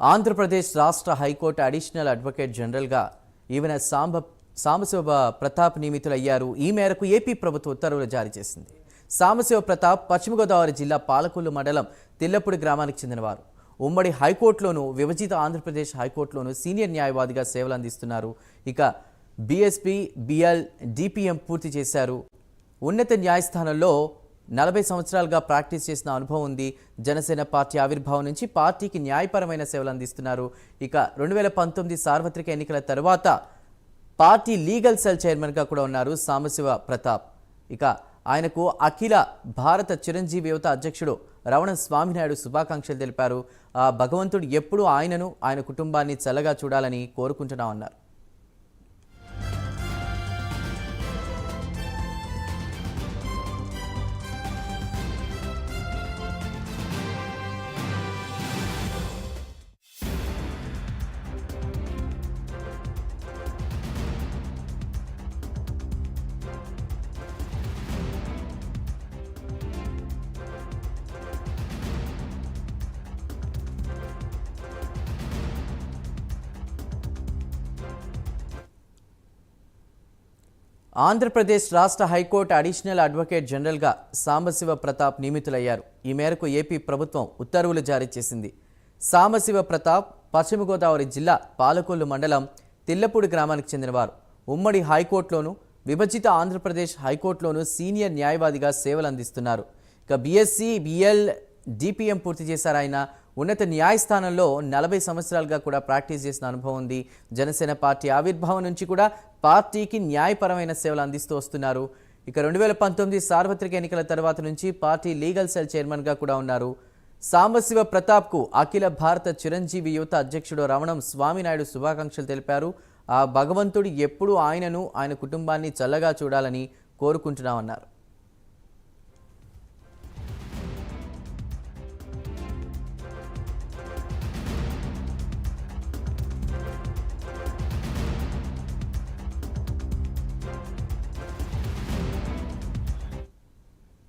ఆంధ్రప్రదేశ్ రాష్ట్ర high court additional advocate జనరల్గా ఈవెన సాంబశివ ప్రతాప్ నియమితులయ్యారు. ఈ మేరకు ఏపీ ప్రభుత్వం ఉత్తర్వులు జారీ చేసింది. సాంబశివ ప్రతాప్ పశ్చిమ గోదావరి జిల్లా పాలకొల్లు మండలం తిల్లపూడి గ్రామానికి చెందినవారు. ఉమ్మడి హైకోర్టులోను విభజిత ఆంధ్రప్రదేశ్ హైకోర్టులోను సీనియర్ న్యాయవాదిగా సేవలు అందిస్తున్నారు. ఇక బీఎస్పీ, బిఎల్, డిపిఎం పూర్తి చేశారు. ఉన్నత న్యాయస్థానంలో 40 సంవత్సరాలుగా ప్రాక్టీస్ చేసిన అనుభవం ఉంది. జనసేన పార్టీ ఆవిర్భావం నుంచి పార్టీకి న్యాయపరమైన సేవలు అందిస్తున్నారు. ఇక 2019 సార్వత్రిక ఎన్నికల తర్వాత పార్టీ లీగల్ సెల్ చైర్మన్గా కూడా ఉన్నారు సాంబశివ ప్రతాప్. ఇక ఆయనకు అఖిల భారత చిరంజీవి యువత అధ్యక్షుడు రవణం స్వామినాయుడు శుభాకాంక్షలు తెలిపారు. భగవంతుడు ఎప్పుడూ ఆయనను, ఆయన కుటుంబాన్ని చల్లగా చూడాలని కోరుకుంటున్నామన్నారు. ఆంధ్రప్రదేశ్ రాష్ట్ర హైకోర్టు అడిషనల్ అడ్వకేట్ జనరల్గా సాంబశివ ప్రతాప్ నియమితులయ్యారు. ఈ మేరకు ఏపీ ప్రభుత్వం ఉత్తర్వులు జారీ చేసింది. సాంబశివ ప్రతాప్ పశ్చిమ గోదావరి జిల్లా పాలకొల్లు మండలం తిల్లపూడి గ్రామానికి చెందినవారు. ఉమ్మడి హైకోర్టులోను విభజిత ఆంధ్రప్రదేశ్ హైకోర్టులోను సీనియర్ న్యాయవాదిగా సేవలు అందిస్తున్నారు. ఇక బీఎస్సీ, బిఎల్, డిపిఎం పూర్తి చేశారు. ఆయన ఉన్నత న్యాయస్థానంలో 40 సంవత్సరాలుగా కూడా ప్రాక్టీస్ చేసిన అనుభవం ఉంది. జనసేన పార్టీ ఆవిర్భావం నుంచి కూడా పార్టీకి న్యాయపరమైన సేవలు అందిస్తూ వస్తున్నారు. ఇక 2019 సార్వత్రిక ఎన్నికల తర్వాత నుంచి పార్టీ లీగల్ సెల్ చైర్మన్గా కూడా ఉన్నారు. సాంబశివ ప్రతాప్కు అఖిల భారత చిరంజీవి యువత అధ్యక్షుడు రవణం స్వామినాయుడు శుభాకాంక్షలు తెలిపారు. ఆ భగవంతుడు ఎప్పుడూ ఆయనను, ఆయన కుటుంబాన్ని చల్లగా చూడాలని కోరుకుంటున్నామన్నారు.